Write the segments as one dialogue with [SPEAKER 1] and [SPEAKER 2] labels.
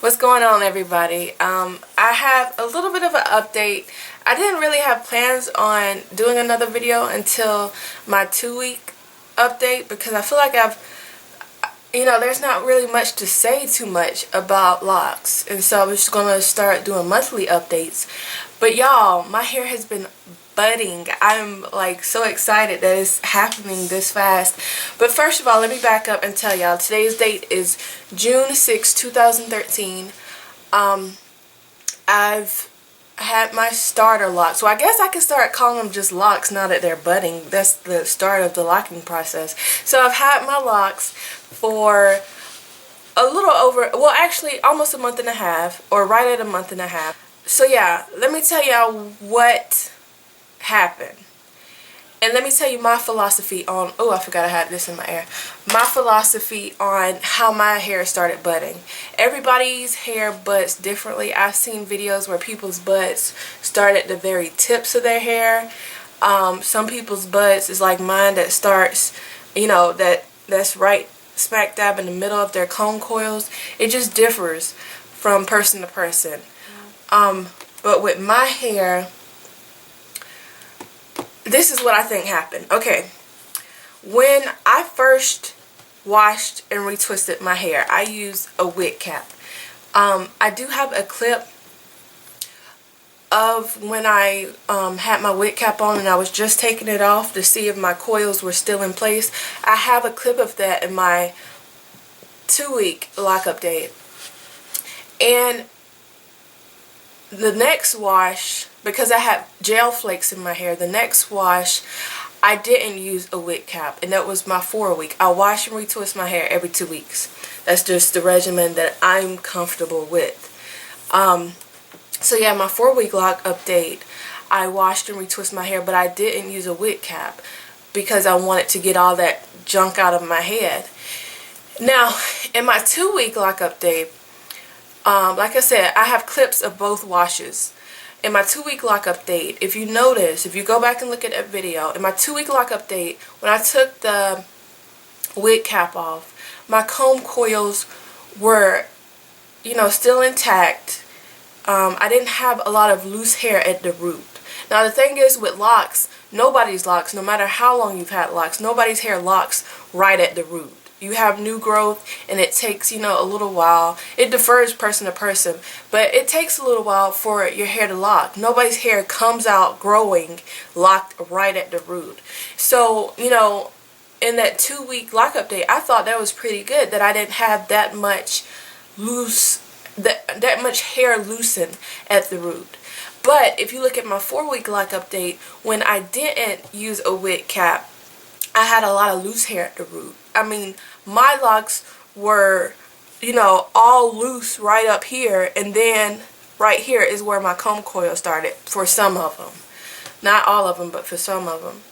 [SPEAKER 1] What's going on, everybody? I have a little bit of an update. I didn't really have plans on doing another video until my 2-week update because I feel like there's not really much to say too much about locks, and so I was just gonna start doing monthly updates. But y'all, my hair has been budding. I'm like so excited that it's happening this fast. But first of all, let me back up and tell y'all today's date is June 6, 2013. I've had my starter lock, so I guess I can start calling them just locks now that they're budding. That's the start of the locking process. So I've had my locks for a little over, well, actually almost a month and a half, or right at a month and a half. So yeah, let me tell y'all what happened. And let me tell you my philosophy on, oh, I forgot I had this in my ear. My philosophy on how my hair started budding. Everybody's hair buds differently. I've seen videos where people's buds start at the very tips of their hair. Some people's buds is like mine that starts, that's right smack dab in the middle of their comb coils. It just differs from person to person. But with my hair, this is what I think happened. Okay, when I first washed and retwisted my hair, I used a wig cap. I do have a clip of when I had my wig cap on and I was just taking it off to see if my coils were still in place. I have a clip of that in my 2-week lock update. And the next wash, because I had gel flakes in my hair, the next wash I didn't use a wig cap, and that was my 4-week. I wash and retwist my hair every 2 weeks. That's just the regimen that I'm comfortable with. So yeah, my 4-week lock update, I washed and retwist my hair, but I didn't use a wig cap because I wanted to get all that junk out of my head. Now, in my 2-week lock update, like I said, I have clips of both washes. In my 2-week lock update, if you notice, if you go back and look at that video, in my 2-week lock update, when I took the wig cap off, my comb coils were, still intact. I didn't have a lot of loose hair at the root. Now the thing is with locks, nobody's locks, no matter how long you've had locks, nobody's hair locks right at the root. You have new growth, and it takes, a little while. It differs person to person, but it takes a little while for your hair to lock. Nobody's hair comes out growing locked right at the root. So, in that 2-week lock update, I thought that was pretty good, that I didn't have that much that much hair loosened at the root. But if you look at my 4-week lock update, when I didn't use a wig cap, I had a lot of loose hair at the root. I mean, my locks were, all loose right up here, and then right here is where my comb coil started for some of them. Not all of them, but for some of them.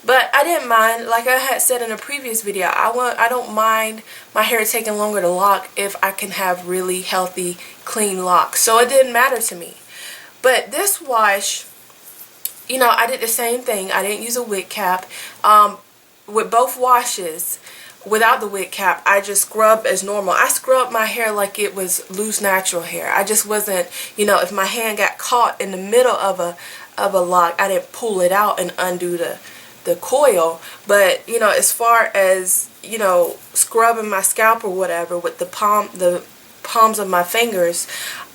[SPEAKER 1] But I didn't mind. Like I had said in a previous video, I don't mind my hair taking longer to lock if I can have really healthy, clean locks. So it didn't matter to me. But this wash, I did the same thing. I didn't use a wig cap. With both washes, without the wig cap, I just scrubbed as normal. I scrubbed my hair like it was loose natural hair. I just wasn't, if my hand got caught in the middle of a lock, I didn't pull it out and undo the coil. But as far as scrubbing my scalp or whatever with the palms of my fingers,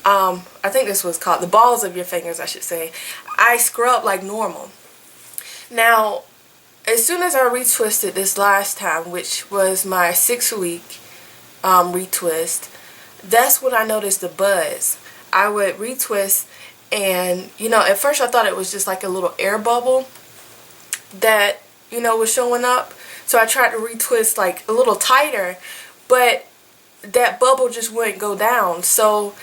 [SPEAKER 1] I think this was called the balls of your fingers, I should say, I scrub like normal. Now, as soon as I retwisted this last time, which was my 6-week retwist, that's when I noticed the buzz. I would retwist, and at first I thought it was just like a little air bubble that was showing up. So I tried to retwist like a little tighter, but that bubble just wouldn't go down. So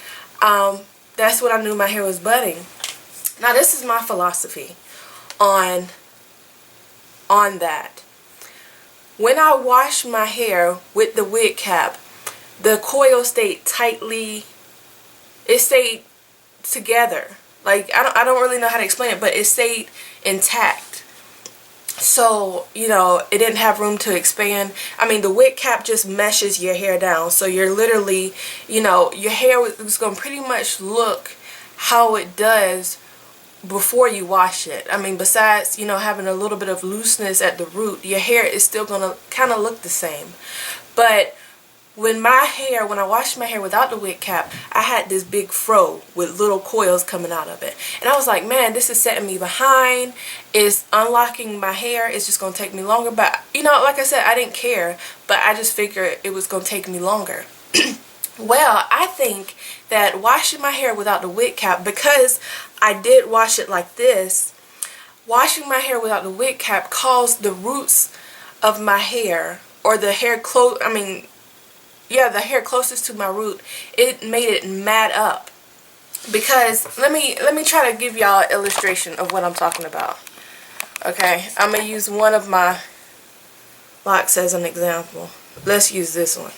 [SPEAKER 1] that's when I knew my hair was budding. Now this is my philosophy on that. When I wash my hair with the wig cap, the coil stayed it stayed together. Like, I don't really know how to explain it, but it stayed intact. So, you know, it didn't have room to expand. I mean, the wig cap just meshes your hair down. So you're literally, you know, your hair was going to pretty much look how it does before you wash it. I mean, besides, you know, having a little bit of looseness at the root, your hair is still going to kind of look the same. But when I washed my hair without the wig cap, I had this big fro with little coils coming out of it. And I was like, man, this is setting me behind. It's unlocking my hair. It's just going to take me longer. But, you know, like I said, I didn't care. But I just figured it was going to take me longer. Well, I think that washing my hair without the wig cap, because I did wash it like this, washing my hair without the wig cap caused the roots of my hair, or the hair the hair closest to my root, it made it mat up. Because let me try to give y'all an illustration of what I'm talking about. Okay, I'm gonna use one of my locks as an example. Let's use this one.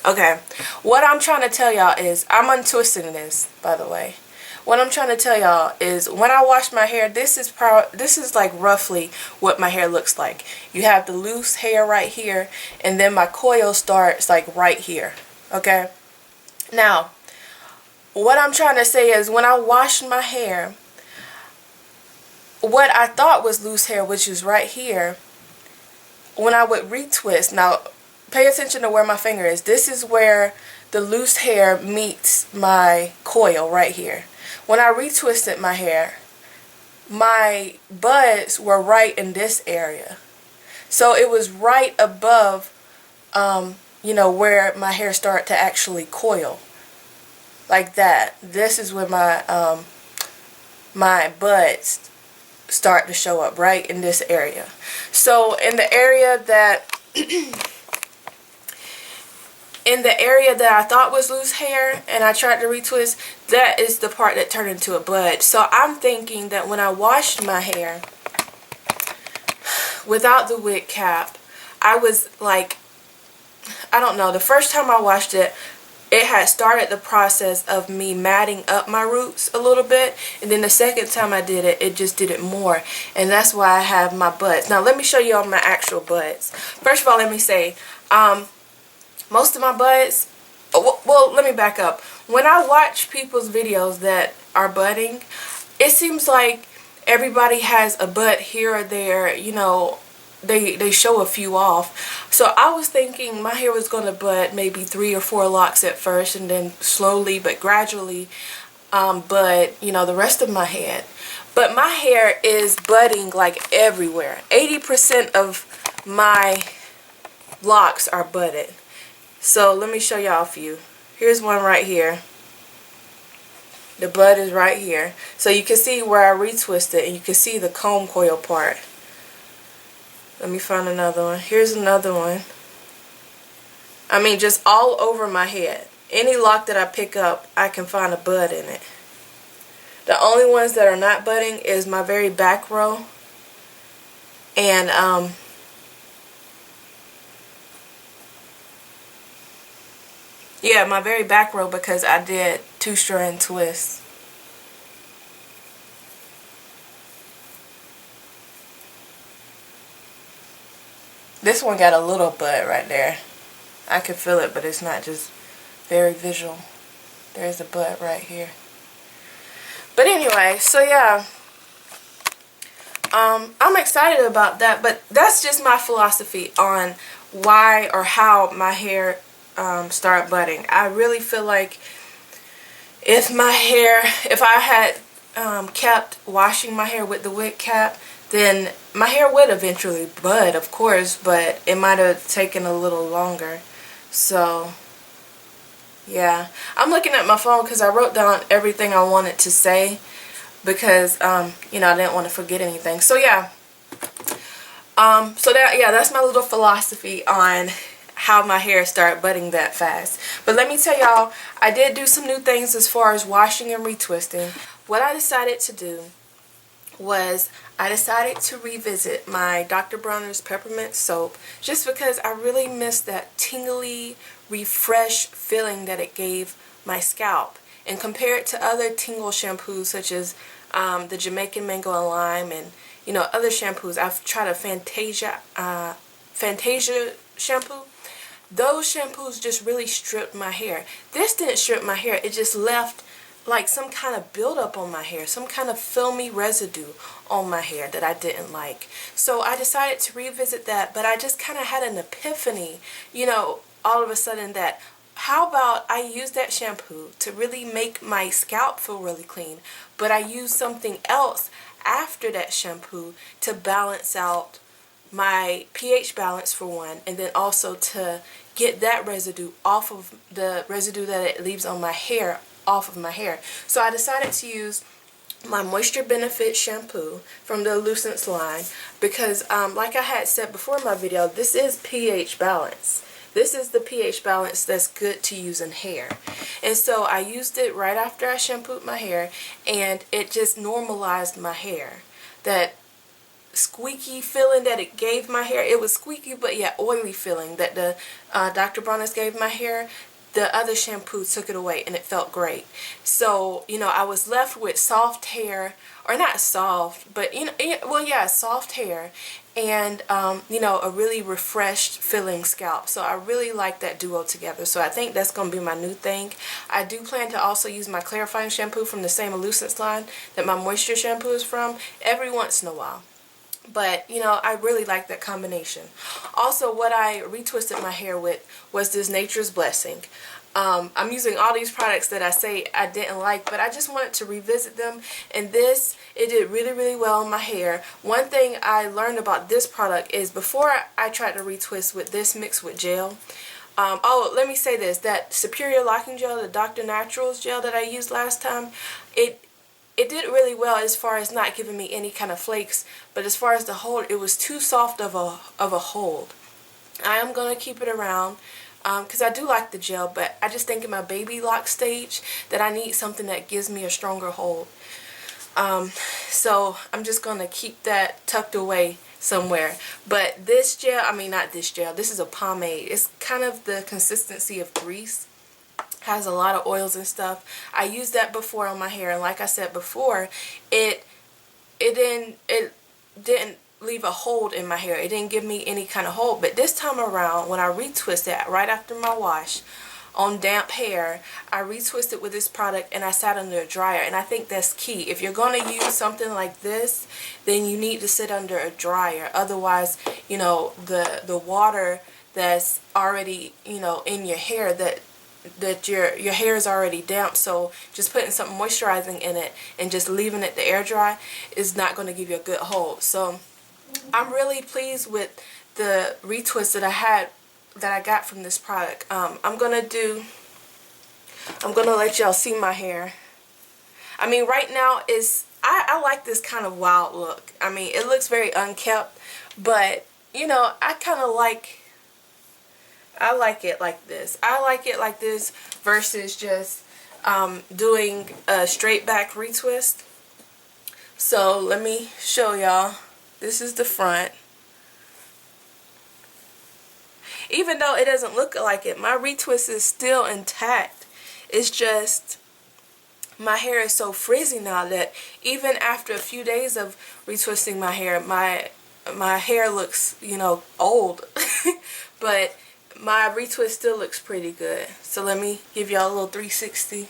[SPEAKER 1] Okay, what I'm trying to tell y'all is, I'm untwisting this, by the way. What I'm trying to tell y'all is, when I wash my hair, this is like roughly what my hair looks like. You have the loose hair right here, and then my coil starts like right here. Okay? Now, what I'm trying to say is, when I washed my hair, what I thought was loose hair, which is right here, when I would retwist, now pay attention to where my finger is. This is where the loose hair meets my coil right here. When I retwisted my hair, my buds were right in this area. So it was right above, you know, where my hair started to actually coil. Like that. This is where my buds start to show up, right in this area. So in the area that I thought was loose hair and I tried to retwist, that is the part that turned into a bud. So I'm thinking that when I washed my hair without the wig cap, I was like, I don't know, the first time I washed it, it had started the process of me matting up my roots a little bit, and then the second time I did it, it just did it more, and that's why I have my buds. Now let me show you all my actual buds. First of all, let me say, most of my buds, well, let me back up. When I watch people's videos that are budding, it seems like everybody has a bud here or there, you know, they show a few off. So I was thinking my hair was going to bud maybe 3 or 4 locks at first, and then slowly but gradually bud, you know, the rest of my head. But my hair is budding like everywhere. 80% of my locks are budded. So let me show y'all a few. Here's one right here. The bud is right here. So you can see where I retwisted, and you can see the comb coil part. Let me find another one. Here's another one. I mean, just all over my head. Any lock that I pick up, I can find a bud in it. The only ones that are not budding is my very back row. And, yeah, my very back row, because I did 2-strand twists. This one got a little bud right there. I can feel it, but it's not just very visual. There's a bud right here. But anyway, so yeah. I'm excited about that, but that's just my philosophy on why or how my hair start budding. I really feel like if I had kept washing my hair with the wig cap, then my hair would eventually bud, of course, but it might have taken a little longer. So yeah, I'm looking at my phone because I wrote down everything I wanted to say, because you know, I didn't want to forget anything. So yeah, that's my little philosophy on how my hair started budding that fast. But let me tell y'all, I did do some new things as far as washing and retwisting. What I decided to do was I decided to revisit my Dr. Bronner's peppermint soap, just because I really missed that tingly, refresh feeling that it gave my scalp. And compare it to other tingle shampoos such as the Jamaican Mango and Lime and other shampoos. I've tried a Fantasia shampoo. Those shampoos just really stripped my hair. This didn't strip my hair. It just left like some kind of buildup on my hair, some kind of filmy residue on my hair that I didn't like. So I decided to revisit that, but I just kind of had an epiphany, all of a sudden, that how about I use that shampoo to really make my scalp feel really clean, but I use something else after that shampoo to balance out my pH balance for one, and then also to get that residue off of the residue that it leaves on my hair off of my hair. So I decided to use my Moisture Benefit shampoo from the Lucents line because like I had said before in my video, this is pH balance. This is the pH balance that's good to use in hair. And so I used it right after I shampooed my hair, and it just normalized my hair. That squeaky feeling that it gave my hair, it was squeaky but yet oily feeling that the Dr. Bronner's gave my hair, the other shampoo took it away, and it felt great. So I was left with soft hair, or not soft, but soft hair, and a really refreshed feeling scalp. So I really like that duo together. So I think that's going to be my new thing. I do plan to also use my clarifying shampoo from the same Lucents line that my moisture shampoo is from every once in a while. But I really like that combination. Also, what I retwisted my hair with was this Nature's Blessing. I'm using all these products that I say I didn't like, but I just wanted to revisit them, and it did really, really well in my hair. One thing I learned about this product is before I tried to retwist with this mixed with gel, let me say this, that Superior Locking Gel, the Dr. Naturals gel that I used last time, it did really well as far as not giving me any kind of flakes, but as far as the hold, it was too soft of a hold. I am going to keep it around because I do like the gel, but I just think in my baby lock stage that I need something that gives me a stronger hold. So I'm just going to keep that tucked away somewhere. But this gel, not this gel, this is a pomade. It's kind of the consistency of grease. Has a lot of oils and stuff. I used that before on my hair, and like I said before, it didn't leave a hold in my hair. It didn't give me any kind of hold. But this time around, when I retwisted right after my wash on damp hair, I retwisted with this product and I sat under a dryer. And I think that's key. If you're going to use something like this, then you need to sit under a dryer. Otherwise, the water that's already in your hair, that your hair is already damp, so just putting something moisturizing in it and just leaving it to air dry is not going to give you a good hold. So I'm really pleased with the retwist that I got from this product. I'm gonna let y'all see my hair. Right now I like this kind of wild look. It looks very unkept, but I like it like this. I like it like this versus just doing a straight back retwist. So let me show y'all. This is the front. Even though it doesn't look like it, my retwist is still intact. It's just my hair is so frizzy now that even after a few days of retwisting my hair, my hair looks, old. But my retwist still looks pretty good. So let me give y'all a little 360.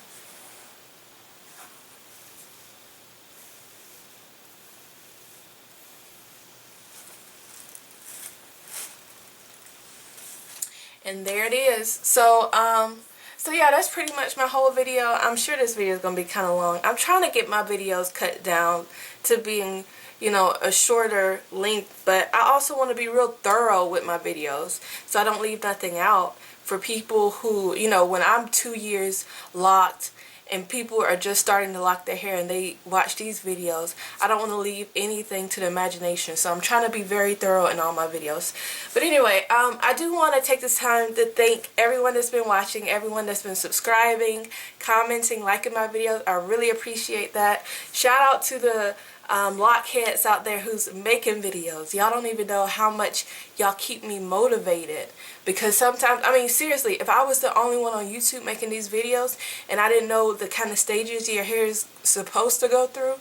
[SPEAKER 1] And there it is. So yeah, that's pretty much my whole video. I'm sure this video is going to be kind of long. I'm trying to get my videos cut down to being, a shorter length, but I also want to be real thorough with my videos so I don't leave nothing out for people who, when I'm 2 years locked and people are just starting to lock their hair and they watch these videos, I don't want to leave anything to the imagination. So I'm trying to be very thorough in all my videos. But anyway, I do want to take this time to thank everyone that's been watching, everyone that's been subscribing, commenting, liking my videos. I really appreciate that. Shout out to the lockheads out there who's making videos. Y'all don't even know how much y'all keep me motivated, because sometimes, seriously, if I was the only one on YouTube making these videos and I didn't know the kind of stages your hair is supposed to go through,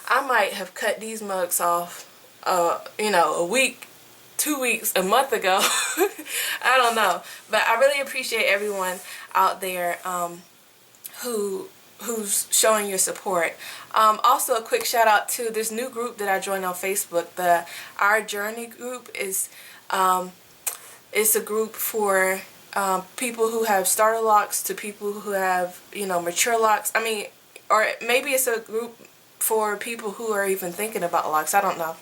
[SPEAKER 1] I might have cut these mugs off you know, a week, 2 weeks, a month ago. I don't know, but I really appreciate everyone out there who's showing your support. Also, a quick shout out to this new group that I joined on Facebook. The Our Journey group is it's a group for people who have starter locks to people who have, you know, mature locks. I mean, or maybe it's a group for people who are even thinking about locks. I don't know,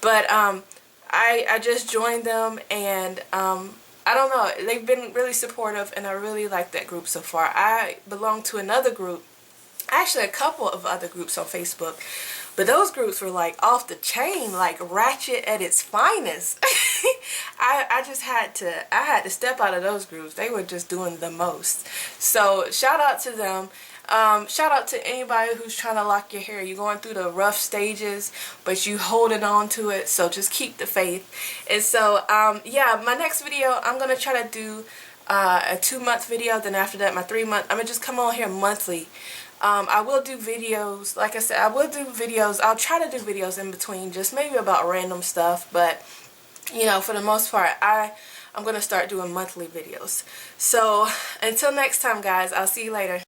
[SPEAKER 1] but I just joined them, and I don't know, they've been really supportive, and I really like that group so far. I belong to another group, actually a couple of other groups on Facebook, but those groups were like off the chain, like ratchet at its finest. I just had to step out of those groups. They were just doing the most. So shout out to them. Shout out to anybody who's trying to lock your hair. You're going through the rough stages, but you holding on to it, so just keep the faith. And so yeah, my next video, I'm gonna try to do a 2-month video, then after that my 3-month. I'm gonna just come on here monthly. I will do videos, like I said, I will do videos. I'll try to do videos in between, just maybe about random stuff, but you know, for the most part, I'm gonna start doing monthly videos. So until next time, guys, I'll see you later.